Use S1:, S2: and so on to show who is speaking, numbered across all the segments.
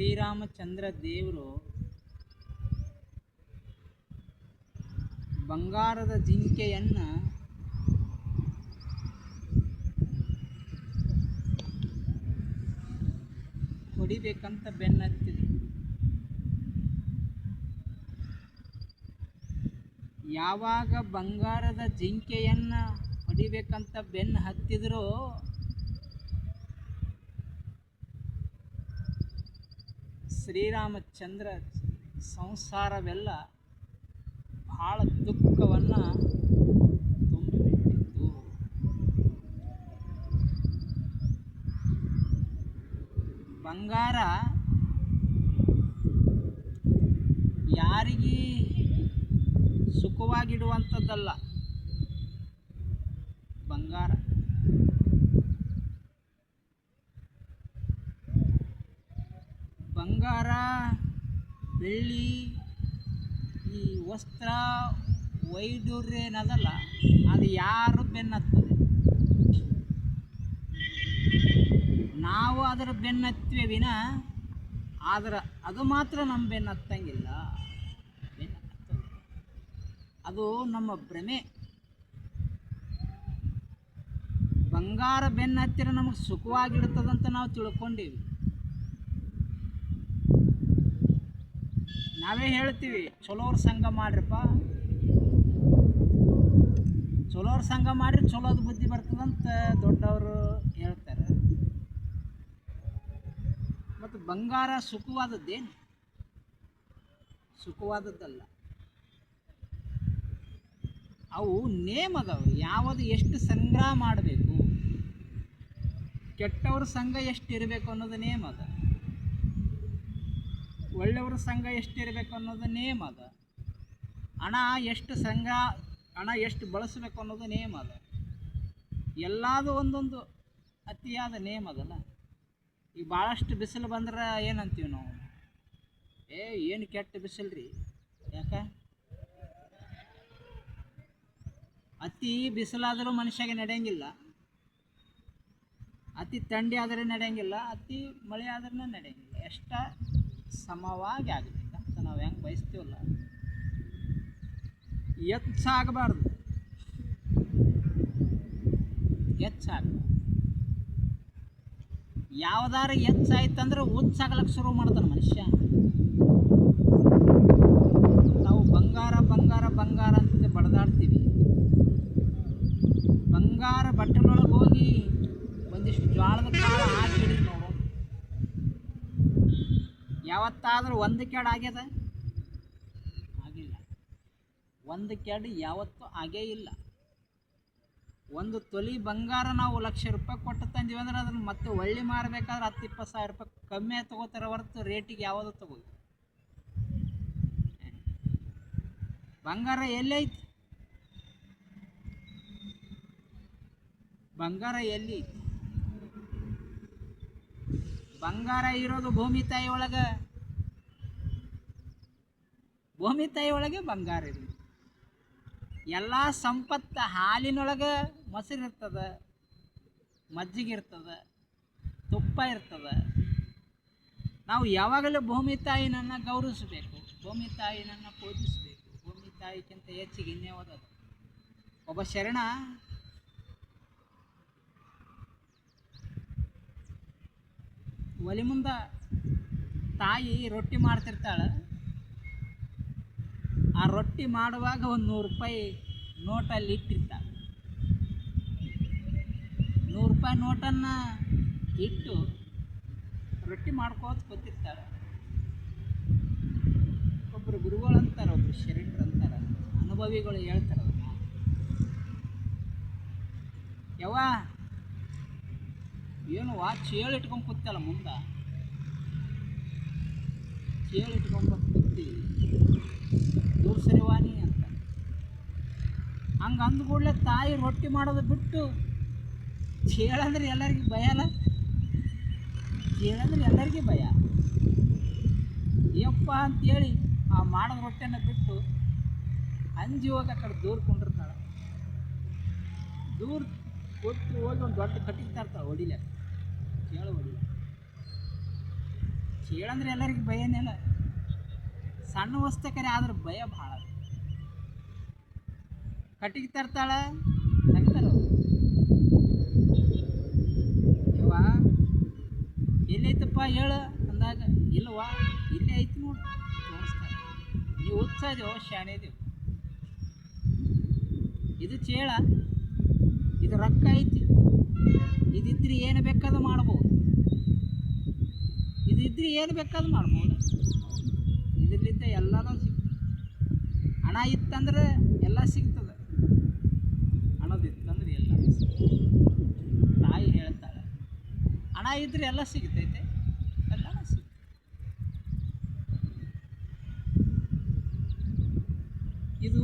S1: ಶ್ರೀರಾಮಚಂದ್ರ ದೇವರು ಬಂಗಾರದ ಜಿಂಕೆಯನ್ನು ಹೊಡಿಬೇಕಂತ ಬೆನ್ನತ್ತಿದ್ರು. ಯಾವಾಗ ಬಂಗಾರದ ಜಿಂಕೆಯನ್ನು ಹೊಡಿಬೇಕಂತ ಬೆನ್ನು ಹತ್ತಿದ್ರೋ ಶ್ರೀರಾಮಚಂದ್ರ ಸಂಸಾರವೆಲ್ಲ ಬಹಳ ದುಃಖವನ್ನು ತುಂಬಿಬಿಟ್ಟಿತ್ತು. ಬಂಗಾರ ಯಾರಿಗೀ ಸುಖವಾಗಿಡುವಂಥದ್ದಲ್ಲ. ಬಂಗಾರ ಬೆಳ್ಳಿ ಈ ವಸ್ತ್ರ ವೈಡೂರ್ಯ ಏನದಲ್ಲ, ಅದು ಯಾರು ಬೆನ್ನತ್ತದೆ. ನಾವು ಅದರ ಬೆನ್ನತ್ತೀವಿ ವಿನ ಆದ್ರೆ ಅದು ಮಾತ್ರ ನಮ್ಮ ಬೆನ್ನತ್ತಂಗಿಲ್ಲ. ಅದು ನಮ್ಮ ಭ್ರಮೆ. ಬಂಗಾರ ಬೆನ್ನತ್ತಿರ ನಮಗೆ ಸುಖವಾಗಿಡ್ತದಂತ ನಾವು ತಿಳ್ಕೊಂಡೀವಿ. ನಾವೇ ಹೇಳ್ತೀವಿ ಚಲೋರ ಸಂಘ ಮಾಡ್ರಿಪ್ಪ, ಚಲೋರ ಸಂಘ ಮಾಡ್ರಿ ಚಲೋದ ಬುದ್ಧಿ ಬರ್ತದಂತ ದೊಡ್ಡವರು ಹೇಳ್ತಾರೆ. ಮತ್ತು ಬಂಗಾರ ಸುಖವಾದದ್ದೇನು? ಸುಖವಾದದ್ದಲ್ಲ. ಅವು ನೇಮ್ ಅದಾವೆ. ಯಾವುದು ಎಷ್ಟು ಸಂಗ್ರಹ ಮಾಡಬೇಕು, ಕೆಟ್ಟವ್ರ ಸಂಘ ಎಷ್ಟು ಇರಬೇಕು ಅನ್ನೋದು ನೇಮ್ ಅದ. ಒಳ್ಳೆಯವ್ರ ಸಂಘ ಎಷ್ಟಿರಬೇಕು ಅನ್ನೋದು ನೇಮ್ ಅದ. ಹಣ ಎಷ್ಟು ಬಳಸಬೇಕು ಅನ್ನೋದು ನೇಮ್ ಅದ. ಎಲ್ಲದೂ ಒಂದೊಂದು ಅತಿಯಾದ ನೇಮ್ ಅದಲ್ಲ. ಈಗ ಭಾಳಷ್ಟು ಬಿಸಿಲು ಬಂದ್ರೆ ಏನಂತೀವಿ ನಾವು, ಏನು ಕೆಟ್ಟ ಬಿಸಿಲು ರೀ. ಯಾಕೆ? ಅತಿ ಬಿಸಿಲಾದರೂ ಮನುಷ್ಯಗೆ ನಡೆಯಂಗಿಲ್ಲ, ಅತಿ ಥಂಡಿ ಆದರೆ ನಡೆಯಂಗಿಲ್ಲ, ಅತಿ ಮಳೆ ಆದ್ರೂ ನಡೆಯಂಗಿಲ್ಲ. ಎಷ್ಟ ಸಮವಾಗಿ ಆಗಬೇಕಂತ ನಾವು ಹೆಂಗೆ ಬಯಸ್ತೀವಲ್ಲ, ಹೆಚ್ಚಾಗಬಾರ್ದು. ಯಾವ್ದಾರು ಹೆಚ್ಚಾಯ್ತಂದ್ರೆ ಹುಚ್ಚಾಗ್ಲಕ್ಕೆ ಶುರು ಮಾಡ್ತಾನೆ ಮನುಷ್ಯ. ನಾವು ಬಂಗಾರ ಬಂಗಾರ ಬಂಗಾರ ಅಂತ ಬಡ್ದಾಡ್ತೀವಿ. ಬಂಗಾರ ಬಟ್ಟಲೊಳಗೆ ಹೋಗಿ ಒಂದಿಷ್ಟು ಜ್ವಾಳದ ಕಾಳು ಹಾಕಿಡಿ ನೋಡು, ಯಾವತ್ತಾದರೂ ಒಂದು ಕೆಡ ಆಗ್ಯದ? ಆಗಿಲ್ಲ. ಒಂದು ಕೆಡ ಯಾವತ್ತೂ ಆಗೇ ಇಲ್ಲ. ಒಂದು ತೊಲಿ ಬಂಗಾರ ನಾವು ₹1,00,000 ಕೊಟ್ಟು ತಂದೀವಿ ಅಂದ್ರೆ ಅದನ್ನು ಮತ್ತೆ ಒಳ್ಳೆ ಮಾರಬೇಕಾದ್ರೆ 10-20 ಸಾವಿರ ರೂಪಾಯಿ ಕಮ್ಮಿ ತೊಗೋತಾರೆ ಹೊರತು ರೇಟಿಗೆ ಯಾವುದೂ ತಗೋದು. ಬಂಗಾರ ಎಲ್ಲೈತಿ? ಬಂಗಾರ ಎಲ್ಲಿ? ಬಂಗಾರ ಇರೋದು ಭೂಮಿ ತಾಯಿ ಒಳಗೆ. ಭೂಮಿ ತಾಯಿ ಒಳಗೆ ಬಂಗಾರ ಇರೋದು. ಎಲ್ಲ ಸಂಪತ್ತು ಹಾಲಿನೊಳಗೆ ಮೊಸರು ಇರ್ತದೆ, ಮಜ್ಜಿಗೆ ಇರ್ತದೆ, ತುಪ್ಪ ಇರ್ತದೆ. ನಾವು ಯಾವಾಗಲೂ ಭೂಮಿ ತಾಯಿನನ್ನು ಗೌರವಿಸಬೇಕು, ಭೂಮಿ ತಾಯಿನನ್ನು ಪೂಜಿಸಬೇಕು. ಭೂಮಿ ತಾಯಿಗಿಂತ ಹೆಚ್ಚಿಗೆ ಇನ್ಯಾವುದದು? ಒಬ್ಬ ಶರಣ ಒಲಿ ಮುಂದೆ ತಾಯಿ ರೊಟ್ಟಿ ಮಾಡ್ತಿರ್ತಾಳೆ. ಆ ರೊಟ್ಟಿ ಮಾಡುವಾಗ ಒಂದು ₹100 ನೋಟಲ್ಲಿ ಇಟ್ಟಿರ್ತಾಳೆ. ₹100 ನೋಟನ್ನು ಇಟ್ಟು ರೊಟ್ಟಿ ಮಾಡ್ಕೋತ ಕೂತಿರ್ತಾಳೆ. ಒಬ್ಬರು ಗುರುಗಳು ಅಂತಾರೆ, ಒಬ್ಬರು ಶರಣರು ಅಂತಾರೆ, ಅನುಭವಿಗಳು ಹೇಳ್ತಾರೆ ಅದನ್ನು. ಯವ್ವ ಏನು ಚೇಳು ಇಟ್ಕೊಂಡು ಕೂತಲ್ಲ ಮುಂದೆ, ಚೇಳು ಇಟ್ಕೊಂಡು ಕೂತೀವಿ ದೂರ ಸರಿವಾನಿ ಅಂತ. ಹಂಗೆ ಅಂದ ಕೂಡಲೇ ತಾಯಿ ರೊಟ್ಟಿ ಮಾಡೋದು ಬಿಟ್ಟು ಚೇಳಂದ್ರೆ ಎಲ್ಲರಿಗೂ ಭಯ ಅಲ್ಲ, ಚೇಳಂದ್ರೆ ಎಲ್ಲರಿಗೂ ಭಯ. ಯಪ್ಪ ಅಂತೇಳಿ ಆ ಮಾಡೋದ ರೊಟ್ಟಿಯನ್ನು ಬಿಟ್ಟು ಅಂಜಿ ಹೋಗಿ ಆ ಕಡೆ ದೂರ ಕೊಂಡಿರ್ತಾಳೆ. ದೂರ ಕೊಟ್ಟು ಹೋಗಿ ಒಂದು ದೊಡ್ಡ ಕಟ್ಟಿಗೆ ತರ್ತಾಳೆ ಹೊಡಿಲೆ, ಚೇಳು ಹೊಡಿಲೆ. ಚೇಳಂದ್ರೆ ಎಲ್ಲರಿಗೂ ಭಯನೇಲ್ಲ, ಸಣ್ಣ ವಸ್ತಕರೆ ಆದ್ರೆ ಭಯ ಭಾಳ. ಕಟ್ಟಿಗೆ ತರ್ತಾಳ ತೆಗಿತಾರ ಯವ್ವ ಎಲ್ಲೈತಪ್ಪ ಹೇಳು ಅಂದಾಗ ಇಲ್ವಾ ಇಲ್ಲೇ ಐತಿ ನೋಡಿ ತೋರಿಸ್ತಾರೆ. ನೀವು ಹುಚ್ಚದೇವು ಶಾಣೆದೇವು. ಇದು ಚೇಳ, ಇದು ರೊಕ್ಕ ಐತಿ, ಇದಿದ್ರೆ ಏನು ಬೇಕಾದ ಮಾಡ್ಬೋದು, ಇದಿದ್ರೆ ಏನು ಬೇಕಾದ ಮಾಡ್ಬೋದು. ಇದರಿಂದ ಎಲ್ಲನೂ ಸಿಗ್ತದೆ. ಹಣ ಇತ್ತಂದ್ರೆ ಎಲ್ಲ ಸಿಗ್ತದೆ, ಹಣದಿತ್ತಂದ್ರೆ ಎಲ್ಲ ಸಿಗ್ತದೆ. ತಾಯಿ ಹೇಳ್ತಾಳೆ ಹಣ ಇದ್ರೆ ಎಲ್ಲ ಸಿಗ್ತೈತೆ, ಎಲ್ಲನೂ ಸಿಗ್ತದೆ. ಇದು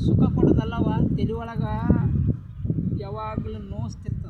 S1: ಸುಖ ಕೊಡೋದಲ್ಲವ, ತಲೆ ಒಳಗೆ ಯಾವಾಗಲೂ ನೋಸ್ತಿರ್ತಾರೆ.